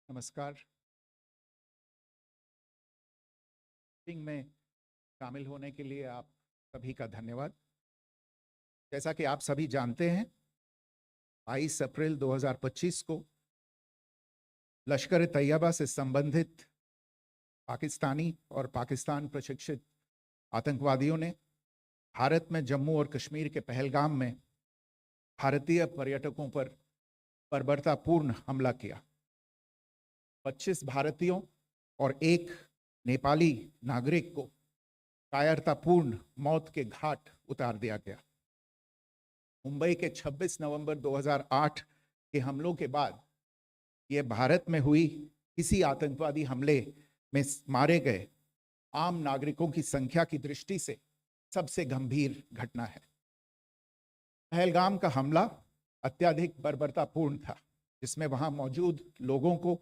नमस्कार। मीटिंग में शामिल होने के लिए आप सभी का धन्यवाद। जैसा कि आप सभी जानते हैं, 22 अप्रैल 2025 को लश्कर ए तैयबा से संबंधित पाकिस्तानी और पाकिस्तान प्रशिक्षित आतंकवादियों ने भारत में जम्मू और कश्मीर के पहलगाम में भारतीय पर्यटकों पर बर्बरतापूर्ण हमला किया। 25 भारतीयों और एक नेपाली नागरिक को कायरतापूर्ण मौत के घाट उतार दिया गया। मुंबई के 26 नवंबर 2008 के हमलों के बाद यह भारत में हुई किसी आतंकवादी हमले में मारे गए आम नागरिकों की संख्या की दृष्टि से सबसे गंभीर घटना है। पहलगाम का हमला अत्यधिक बर्बरतापूर्ण था, जिसमें वहां मौजूद लोगों को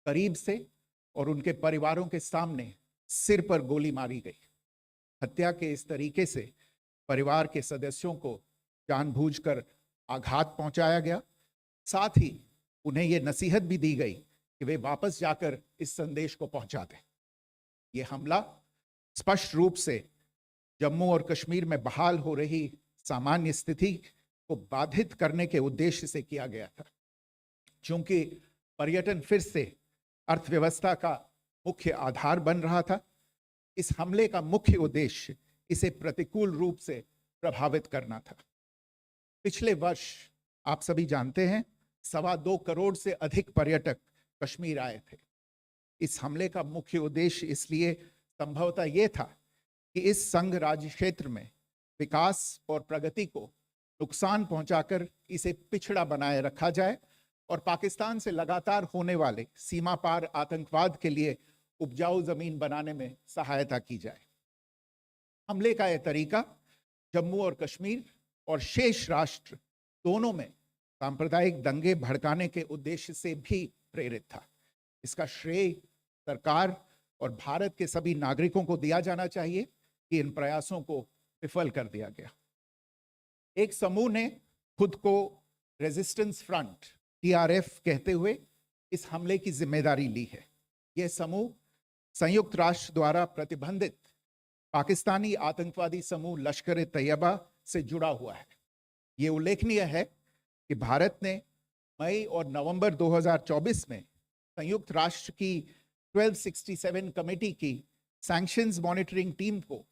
करीब से और उनके परिवारों के सामने सिर पर गोली मारी गई। हत्या के इस तरीके से परिवार के सदस्यों को जानबूझकर आघात पहुंचाया गया। साथ ही उन्हें यह नसीहत भी दी गई कि वे वापस जाकर इस संदेश को पहुंचा दें। यह हमला स्पष्ट रूप से जम्मू और कश्मीर में बहाल हो रही सामान्य स्थिति को बाधित करने के उद्देश्य से किया गया था। चूंकि पर्यटन फिर से अर्थव्यवस्था का मुख्य आधार बन रहा था, इस हमले का मुख्य उद्देश्य इसे प्रतिकूल रूप से प्रभावित करना था। पिछले वर्ष आप सभी जानते हैं, 2.25 करोड़ से अधिक पर्यटक कश्मीर आए थे। इस हमले का मुख्य उद्देश्य इसलिए संभवतः यह था कि इस संघ राज्य क्षेत्र में विकास और प्रगति को नुकसान पहुंचाकर इसे पिछड़ा बनाए रखा जाए और पाकिस्तान से लगातार होने वाले सीमा पार आतंकवाद के लिए उपजाऊ जमीन बनाने में सहायता की जाए। हमले का यह तरीका जम्मू और कश्मीर और शेष राष्ट्र दोनों में सांप्रदायिक दंगे भड़काने के उद्देश्य से भी प्रेरित था। इसका श्रेय सरकार और भारत के सभी नागरिकों को दिया जाना चाहिए कि इन प्रयासों को विफल कर दिया गया। एक समूह ने खुद को रेजिस्टेंस फ्रंट TRF कहते हुए इस हमले की जिम्मेदारी ली है। यह समूह संयुक्त राष्ट्र द्वारा प्रतिबंधित पाकिस्तानी आतंकवादी समूह लश्कर ए तैयबा से जुड़ा हुआ है। ये उल्लेखनीय है कि भारत ने मई और नवंबर 2024 में संयुक्त राष्ट्र की 1267 कमेटी की सैंक्शंस मॉनिटरिंग टीम को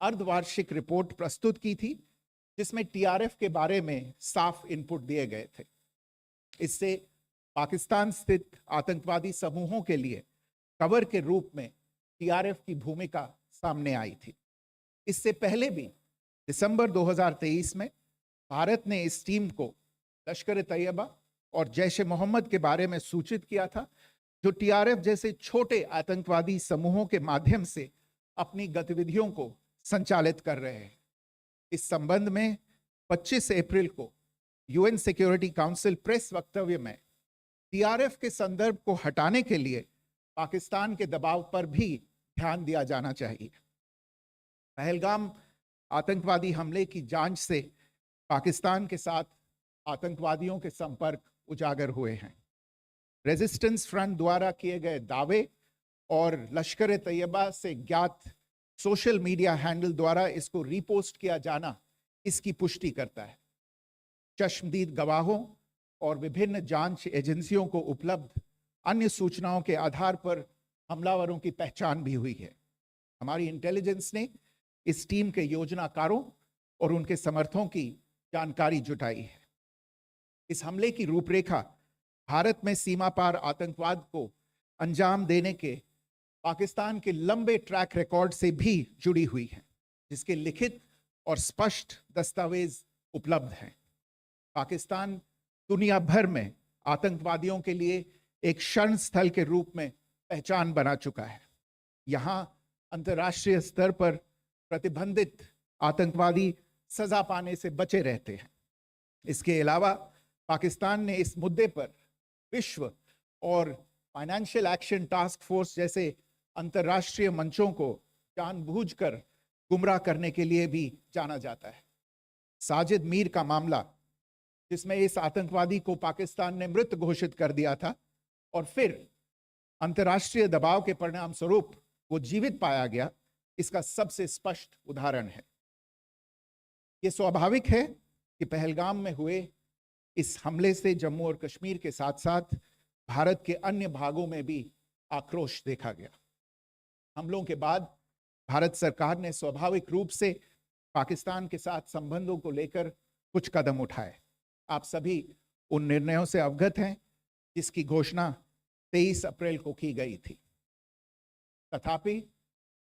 अर्धवार्षिक रिपोर्ट प्रस्तुत की थी, जिसमें TRF के बारे में साफ इनपुट दिए गए थे। इससे पाकिस्तान स्थित आतंकवादी समूहों के लिए कवर के रूप में TRF की भूमिका सामने आई थी। इससे पहले भी दिसंबर 2023 में भारत ने इस टीम को लश्कर-ए-तैयबा और जैश-ए-मोहम्मद के बारे में सूचित किया था, जो टीआरएफ जैसे छोटे आतंकवादी समूहों के माध्यम से अपनी गतिविधियों को संचालित कर रहे हैं। इस संबंध में 25 अप्रैल को यूएन सिक्योरिटी काउंसिल प्रेस वक्तव्य में टीआरएफ के संदर्भ को हटाने के लिए पाकिस्तान के दबाव पर भी ध्यान दिया जाना चाहिए। पहलगाम आतंकवादी हमले की जांच से पाकिस्तान के साथ आतंकवादियों के संपर्क उजागर हुए हैं। रेजिस्टेंस फ्रंट द्वारा किए गए दावे और लश्कर-ए-तैयबा से ज्ञात सोशल मीडिया हैंडल द्वारा इसको रीपोस्ट किया जाना इसकी पुष्टि करता है। चश्मदीद गवाहों और विभिन्न जांच एजेंसियों को उपलब्ध अन्य सूचनाओं के आधार पर हमलावरों की पहचान भी हुई है। हमारी इंटेलिजेंस ने इस टीम के योजनाकारों और उनके समर्थकों की जानकारी जुटाई है। इस हमले की रूपरेखा भारत में सीमा पार आतंकवाद को अंजाम देने के पाकिस्तान के लंबे ट्रैक रिकॉर्ड से भी जुड़ी हुई है, जिसके लिखित और स्पष्ट दस्तावेज उपलब्ध हैं। पाकिस्तान दुनिया भर में आतंकवादियों के लिए एक शरण स्थल के रूप में पहचान बना चुका है। यहाँ अंतर्राष्ट्रीय स्तर पर प्रतिबंधित आतंकवादी सजा पाने से बचे रहते हैं। इसके अलावा पाकिस्तान ने इस मुद्दे पर विश्व और फाइनेंशियल एक्शन टास्क फोर्स जैसे अंतर्राष्ट्रीय मंचों को जानबूझकर गुमराह करने के लिए भी जाना जाता है। साजिद मीर का मामला, जिसमें इस आतंकवादी को पाकिस्तान ने मृत घोषित कर दिया था और फिर अंतर्राष्ट्रीय दबाव के परिणाम स्वरूप वो जीवित पाया गया, इसका सबसे स्पष्ट उदाहरण है। ये स्वाभाविक है कि पहलगाम में हुए इस हमले से जम्मू और कश्मीर के साथ साथ भारत के अन्य भागों में भी आक्रोश देखा गया। हमलों के बाद भारत सरकार ने स्वाभाविक रूप से पाकिस्तान के साथ संबंधों को लेकर कुछ कदम उठाए। आप सभी उन निर्णयों से अवगत हैं जिसकी घोषणा 23 अप्रैल को की गई थी। तथापि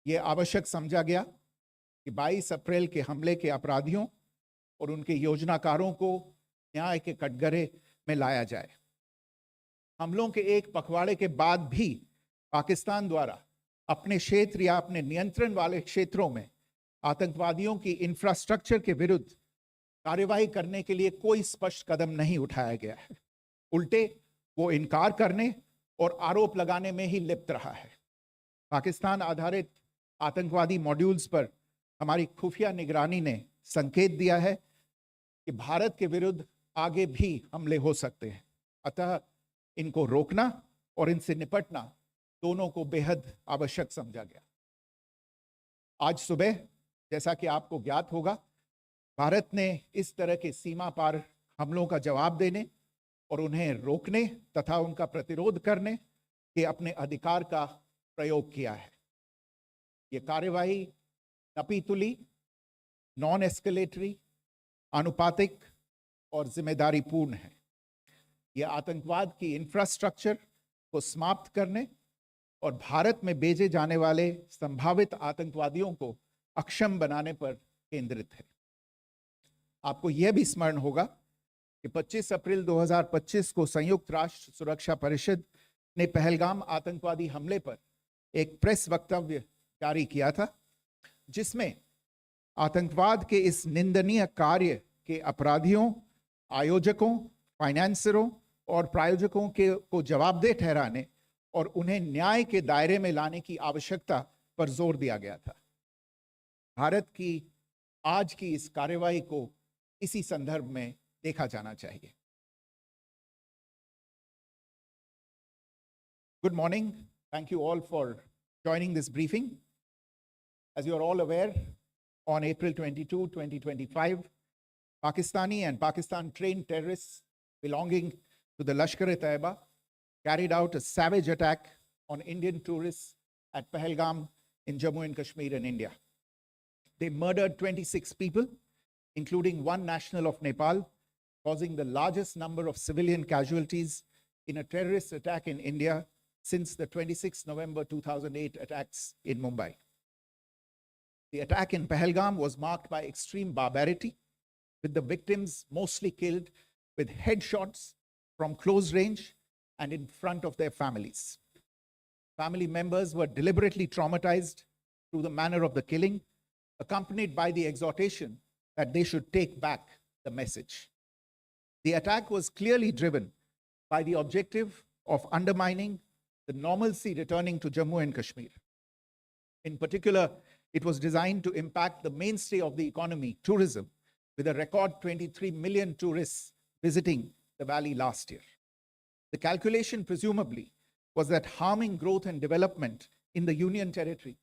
ये आवश्यक समझा गया कि 22 अप्रैल के हमले के अपराधियों और उनके योजनाकारों को न्याय के कटघरे में लाया जाए। हमलों के एक पखवाड़े के बाद भी पाकिस्तान द्वारा अपने क्षेत्र या अपने नियंत्रण वाले क्षेत्रों में आतंकवादियों की इंफ्रास्ट्रक्चर के विरुद्ध कार्यवाही करने के लिए कोई स्पष्ट कदम नहीं उठाया गया है। उल्टे वो इनकार करने और आरोप लगाने में ही लिप्त रहा है। पाकिस्तान आधारित आतंकवादी मॉड्यूल्स पर हमारी खुफिया निगरानी ने संकेत दिया है कि भारत के विरुद्ध आगे भी हमले हो सकते हैं। अतः इनको रोकना और इनसे निपटना दोनों को बेहद आवश्यक समझा गया। आज सुबह, जैसा कि आपको ज्ञात होगा, भारत ने इस तरह के सीमा पार हमलों का जवाब देने और उन्हें रोकने तथा उनका प्रतिरोध करने के अपने अधिकार का प्रयोग किया है। ये कार्यवाही नपीतुली, नॉन एस्केलेटरी, आनुपातिक और जिम्मेदारीपूर्ण है। यह आतंकवाद की इंफ्रास्ट्रक्चर को समाप्त करने और भारत में भेजे जाने वाले संभावित आतंकवादियों को अक्षम बनाने पर केंद्रित है। आपको यह भी स्मरण होगा कि 25 अप्रैल 2025 को संयुक्त राष्ट्र सुरक्षा परिषद ने पहलगाम आतंकवादी हमले पर एक प्रेस वक्तव्य जारी किया था, जिसमें आतंकवाद के इस निंदनीय कार्य के अपराधियों, आयोजकों, फाइनेंसरों और प्रायोजकों को जवाबदेह ठहराने और उन्हें न्याय के दायरे में लाने की आवश्यकता पर जोर दिया गया था। भारत की आज की इस कार्यवाही को इसी संदर्भ में देखा जाना चाहिए। Good morning. Thank you all for joining this briefing. As you are all aware, on April 22, 2025, Pakistani and Pakistan-trained terrorists belonging to the Lashkar-e-Taiba carried out a savage attack on Indian tourists at Pahalgam in Jammu and Kashmir in India. They murdered 26 people, including one national of Nepal, causing the largest number of civilian casualties in a terrorist attack in India since the 26 November 2008 attacks in Mumbai. The attack in Pahalgam was marked by extreme barbarity, with the victims mostly killed with headshots from close range and in front of their families. Family members were deliberately traumatized through the manner of the killing, accompanied by the exhortation that they should take back the message. The attack was clearly driven by the objective of undermining the normalcy returning to Jammu and Kashmir. In particular, it was designed to impact the mainstay of the economy, tourism, with a record 23 million tourists visiting the valley last year. The calculation, presumably, was that harming growth and development in the Union Territory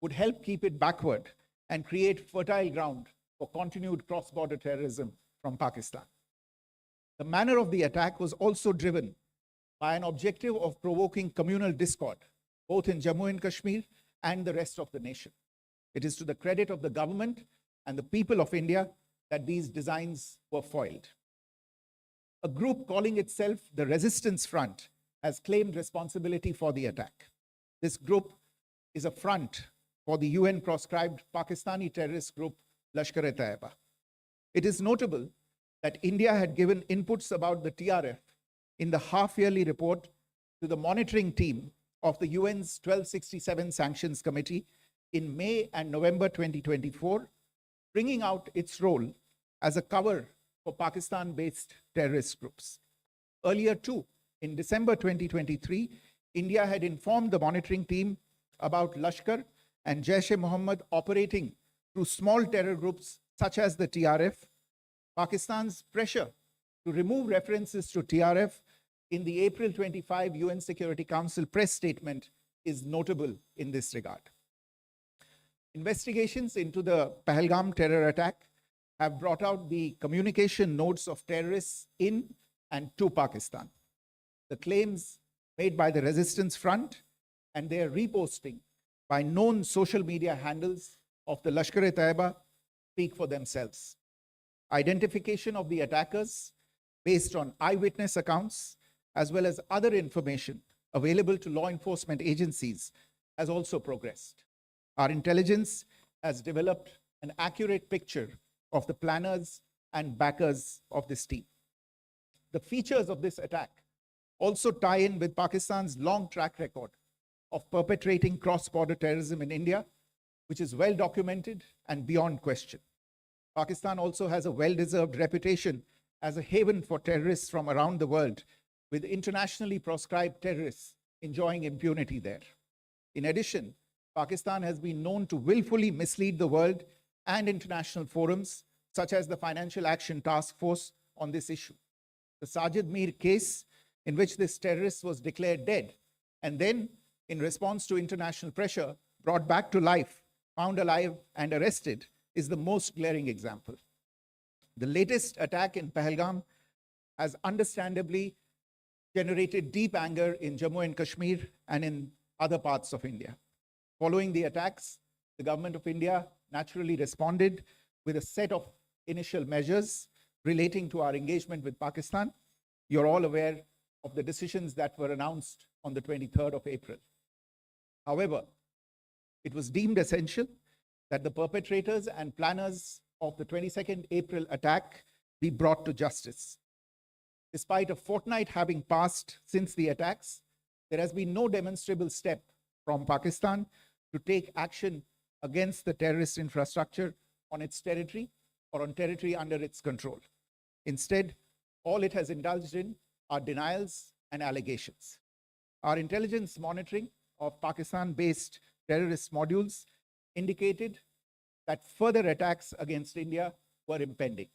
would help keep it backward and create fertile ground for continued cross-border terrorism from Pakistan. The manner of the attack was also driven by an objective of provoking communal discord, both in Jammu and Kashmir and the rest of the nation. It is to the credit of the government and the people of India that these designs were foiled. A group calling itself the Resistance Front has claimed responsibility for the attack. This group is a front for the UN-proscribed Pakistani terrorist group Lashkar-e-Taiba. It is notable that India had given inputs about the TRF in the half-yearly report to the monitoring team of the UN's 1267 Sanctions Committee in May and November 2024, bringing out its role as a cover for Pakistan-based terrorist groups. Earlier too, in December 2023, India had informed the monitoring team about Lashkar and Jaish-e-Mohammed operating through small terror groups such as the TRF. Pakistan's pressure to remove references to TRF in the April 25 UN Security Council press statement is notable in this regard. Investigations into the Pahalgam terror attack have brought out the communication notes of terrorists in and to Pakistan. The claims made by the Resistance Front and their reposting by known social media handles of the Lashkar-e-Taiba speak for themselves. Identification of the attackers based on eyewitness accounts, as well as other information available to law enforcement agencies, has also progressed. Our intelligence has developed an accurate picture of the planners and backers of this team. The features of this attack also tie in with Pakistan's long track record of perpetrating cross-border terrorism in India, which is well documented and beyond question. Pakistan also has a well-deserved reputation as a haven for terrorists from around the world, with internationally proscribed terrorists enjoying impunity there. In addition, Pakistan has been known to willfully mislead the world and international forums, such as the Financial Action Task Force, on this issue. The Sajid Mir case, in which this terrorist was declared dead and then, in response to international pressure, brought back to life, found alive and arrested, is the most glaring example. The latest attack in Pahalgam has understandably generated deep anger in Jammu and Kashmir and in other parts of India. Following the attacks, the government of India naturally responded with a set of initial measures relating to our engagement with Pakistan. You're all aware of the decisions that were announced on the 23rd of April. However, it was deemed essential that the perpetrators and planners of the 22nd April attack be brought to justice. Despite a fortnight having passed since the attacks, there has been no demonstrable step from Pakistan to take action against the terrorist infrastructure on its territory or on territory under its control. Instead, all it has indulged in are denials and allegations. Our intelligence monitoring of Pakistan-based terrorist modules indicated that further attacks against India were impending.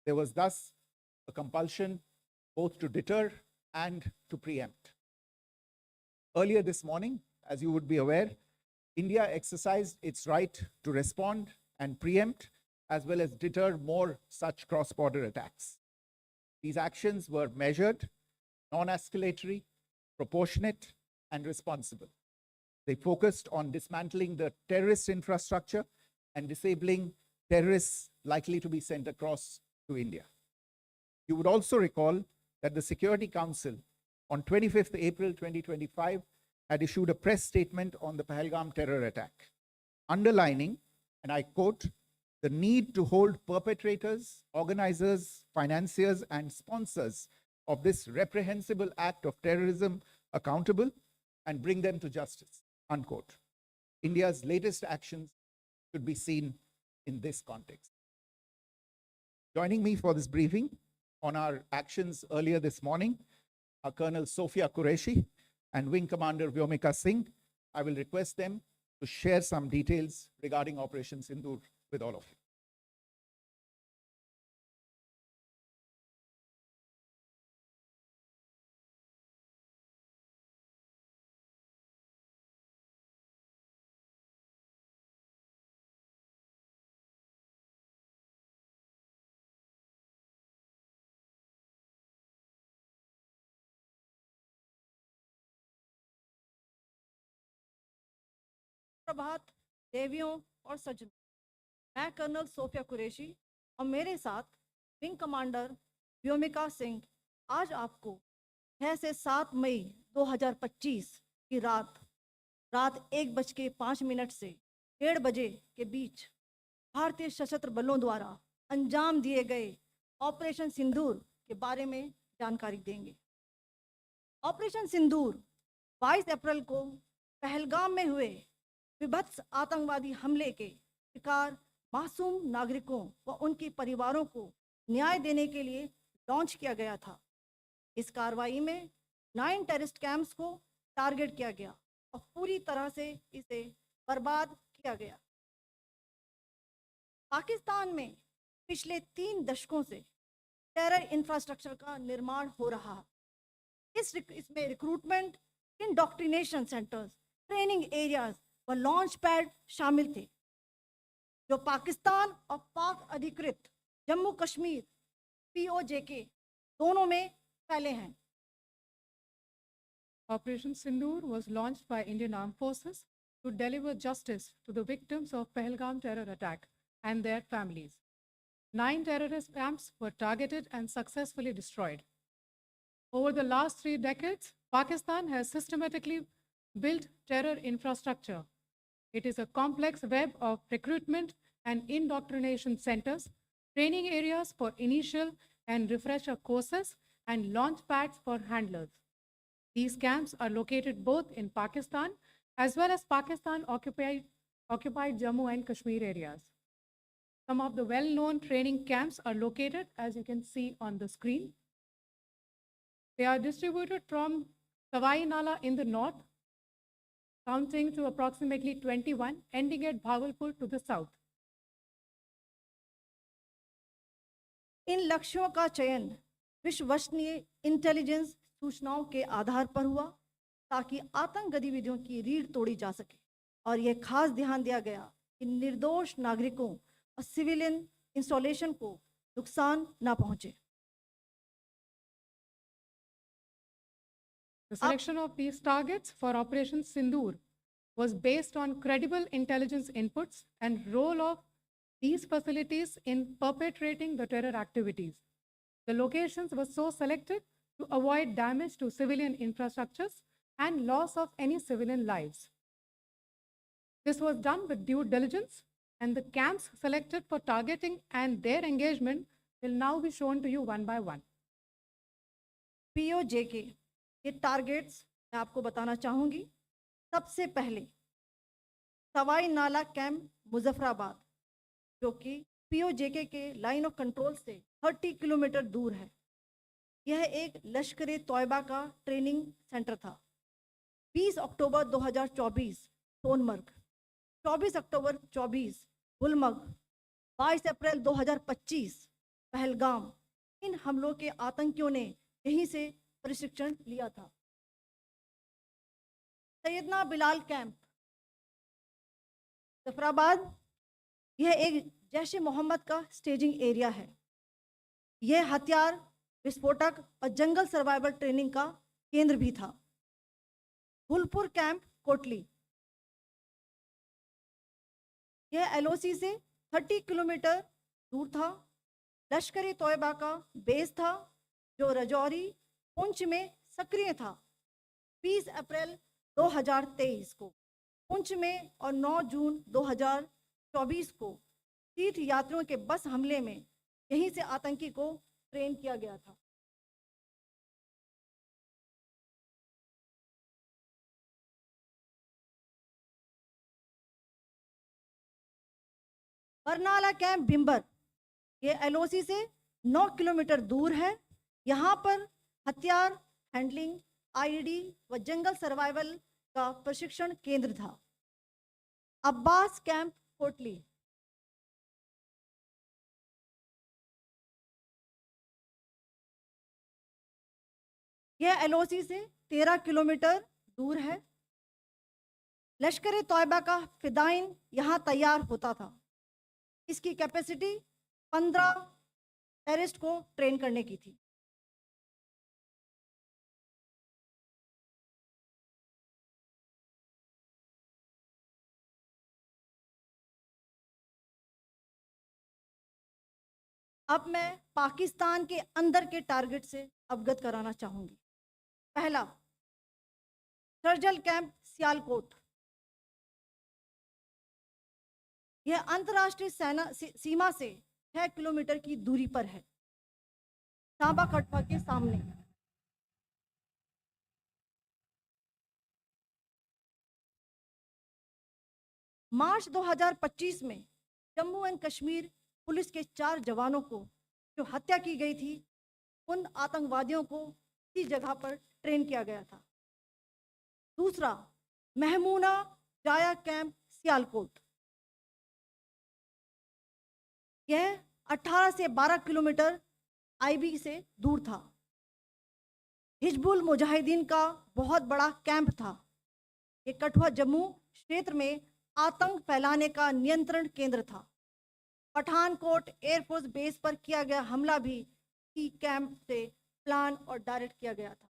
There was thus a compulsion both to deter and to preempt. Earlier this morning, as you would be aware, India exercised its right to respond and preempt, as well as deter more such cross-border attacks. These actions were measured, non-escalatory, proportionate, and responsible. They focused on dismantling the terrorist infrastructure and disabling terrorists likely to be sent across to India. You would also recall that the Security Council on 25th April 2025 had issued a press statement on the Pahalgam terror attack, underlining and I quote, the need to hold perpetrators, organizers, financiers, and sponsors of this reprehensible act of terrorism accountable and bring them to justice, unquote. India's latest actions should be seen in this context. Joining me for this briefing on our actions earlier this morning are Colonel Sophia Qureshi and Wing Commander Vyomika Singh. I will request them to share some details regarding Operation Sindoor with all of you. प्रभात देवियों और सज्जनों, मैं colonel Sophia Qureshi और मेरे साथ wing commander Vyomika Singh आज आपको 6 से 7 मई 2025 की रात 1:05 से 1:30 बजे के बीच भारतीय सशस्त्र बलों द्वारा अंजाम दिए गए ऑपरेशन सिंदूर के बारे में जानकारी देंगे। ऑपरेशन सिंदूर 22 अप्रैल को पहलगाम में हुए विभत्स आतंकवादी हमले के शिकार मासूम नागरिकों व उनके परिवारों को न्याय देने के लिए लॉन्च किया गया था। इस कार्रवाई में 9 टेररिस्ट कैंप्स को टारगेट किया गया और पूरी तरह से इसे बर्बाद किया गया। पाकिस्तान में पिछले 3 दशकों से टेरर इंफ्रास्ट्रक्चर का निर्माण हो रहा है। इसमें recruitment, indoctrination centres, training areas व लॉन्च पैड शामिल थे, जो पाकिस्तान और पाक अधिकृत जम्मू कश्मीर POJK दोनों में फैले हैं। Operation Sindoor was launched by Indian Armed Forces to deliver justice to the victims of Pahalgam terror attack and their families. 9 terrorist camps were targeted and successfully destroyed. Over the last 3 decades, Pakistan has systematically built terror infrastructure. It is a complex web of recruitment and indoctrination centers, training areas for initial and refresher courses, and launch pads for handlers. These camps are located both in Pakistan as well as Pakistan-occupied Jammu and Kashmir areas. Some of the well-known training camps are located, as you can see on the screen. They are distributed from Sawai Nala in the north, counting to approximately 21, ending at Bhagalpur to the south. इन लक्ष्यों का चयन विश्वसनीय intelligence सूचनाओं के आधार पर हुआ ताकि आतंक गतिविधियों की रीढ़ तोड़ी जा सके, और यह खास ध्यान दिया गया कि निर्दोष नागरिकों और सिविलियन इंस्टॉलेशन को नुकसान न पहुंचे। The selection of these targets for Operation Sindoor was based on credible intelligence inputs and role of these facilities in perpetrating the terror activities. The locations were so selected to avoid damage to civilian infrastructures and loss of any civilian lives. This was done with due diligence, and the camps selected for targeting and their engagement will now be shown to you one by one. POJK के targets मैं आपको बताना चाहूँगी। सबसे पहले सवाई नाला camp Muzaffarabad, जो कि POJK के लाइन ऑफ कंट्रोल से 30 किलोमीटर दूर है। यह एक लश्कर-ए-तौयबा का ट्रेनिंग सेंटर था। 20 अक्टूबर 2024 सोनमर्ग, 24 अक्टूबर 24 गुलमर्ग, 22 अप्रैल 2025 पहलगाम, इन हमलों के आतंकियों ने यहीं से प्रशिक्षण लिया था। सैयदना बिलाल कैंप जफराबाद, यह एक जैश-ए मोहम्मद का स्टेजिंग एरिया है। यह हथियार, विस्फोटक और जंगल सर्वाइवल ट्रेनिंग का केंद्र भी था। गुलपुर कैंप कोटली, यह LOC से 30 किलोमीटर दूर था। लश्कर-ए-तौयबा का बेस था, जो रजौरी पुंछ में सक्रिय था। 20 अप्रैल 2023 को पुंछ में और 9 जून 24 को तीर्थ यात्रियों के बस हमले में यहीं से आतंकी को ट्रेन किया गया था। बरनाला कैंप भिम्बर, ये एलओसी से 9 किलोमीटर दूर है। यहाँ पर हथियार हैंडलिंग, आईईडी व जंगल सर्वाइवल का प्रशिक्षण केंद्र था। अब्बास कैंप कोटली, यह एलओसी से 13 किलोमीटर दूर है। लश्कर तौयबा का फिदाइन यहाँ तैयार होता था। इसकी कैपेसिटी 15 टेररिस्ट को ट्रेन करने की थी। अब मैं पाकिस्तान के अंदर के टारगेट से अवगत कराना चाहूंगी। पहला, सर्जल कैंप सियालकोट, यह अंतर्राष्ट्रीय सीमा से 6 किलोमीटर की दूरी पर है, सांबा कटवा के सामने। मार्च 2025 में जम्मू एंड कश्मीर पुलिस के 4 जवानों को जो हत्या की गई थी, उन आतंकवादियों को इसी जगह पर ट्रेन किया गया था। दूसरा, महमूना जाया कैंप सियालकोट, यह 18 से 12 किलोमीटर आईबी से दूर था। हिजबुल मुजाहिदीन का बहुत बड़ा कैंप था। ये कठुआ जम्मू क्षेत्र में आतंक फैलाने का नियंत्रण केंद्र था। पठानकोट एयरफोर्स बेस पर किया गया हमला भी इसी कैंप से प्लान और डायरेक्ट किया गया था।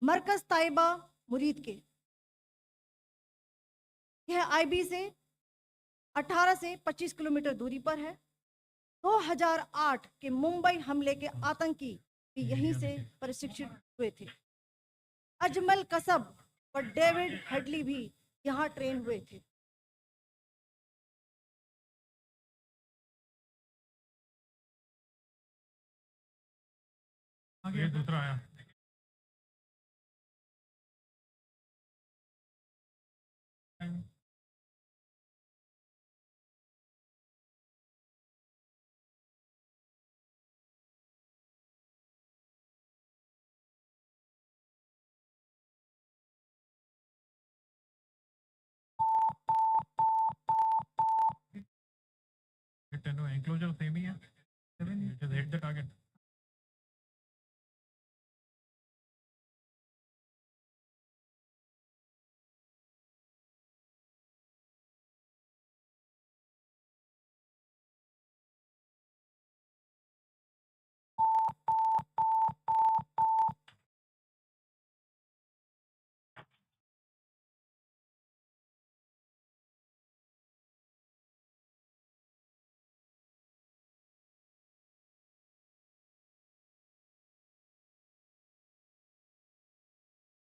मरकज ताइबा मुरीद के, यह आईबी से 18 से 25 किलोमीटर दूरी पर है। 2008 के मुंबई हमले के आतंकी भी यहीं से प्रशिक्षित हुए थे। अजमल कसब और डेविड हेडली भी यहाँ ट्रेन हुए थे। आगे दूसरा आया। एंक्लोजर सेम ही है। Just hit the target.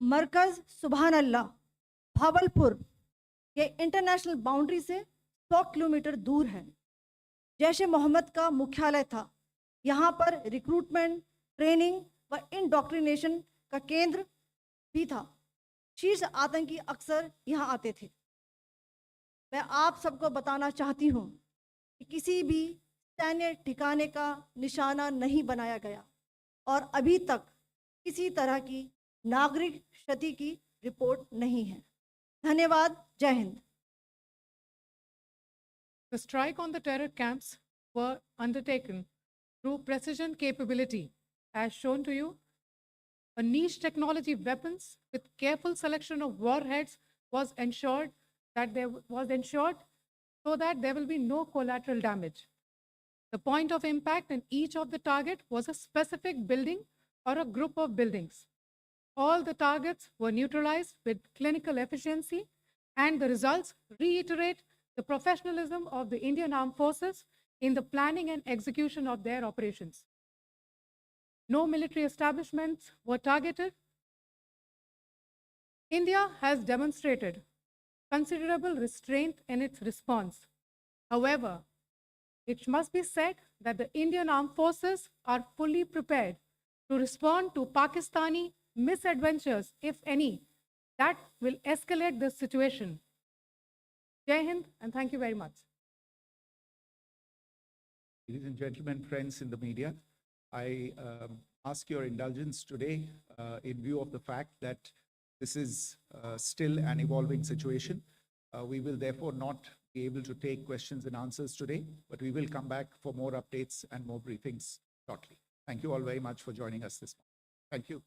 मरकज सुभान अल्लाह भावलपुर, ये इंटरनेशनल बाउंड्री से 100 किलोमीटर दूर है। जैश ए मोहम्मद का मुख्यालय था। यहाँ पर रिक्रूटमेंट, ट्रेनिंग व इंडोक्ट्रिनेशन का केंद्र भी था। शीर्ष आतंकी अक्सर यहाँ आते थे। मैं आप सबको बताना चाहती हूँ कि किसी भी सैन्य ठिकाने का निशाना नहीं बनाया गया और अभी तक किसी तरह की नागरिक क्षति की रिपोर्ट नहीं है। धन्यवाद। जय Hind. The strike on the terror camps were undertaken through precision capability, as shown to you. A niche technology weapons with careful selection of warheads was ensured so that there will be no collateral damage. The point of impact in each of the target was a specific building or a group of buildings. All the targets were neutralized with clinical efficiency, and the results reiterate the professionalism of the Indian Armed Forces in the planning and execution of their operations. No military establishments were targeted. India has demonstrated considerable restraint in its response. However, it must be said that the Indian Armed Forces are fully prepared to respond to Pakistani misadventures, if any, that will escalate this situation. Jai Hind, and thank you very much. Ladies and gentlemen, friends in the media, I ask your indulgence today in view of the fact that this is still an evolving situation. We will therefore not be able to take questions and answers today, but we will come back for more updates and more briefings shortly. Thank you all very much for joining us this morning. Thank you.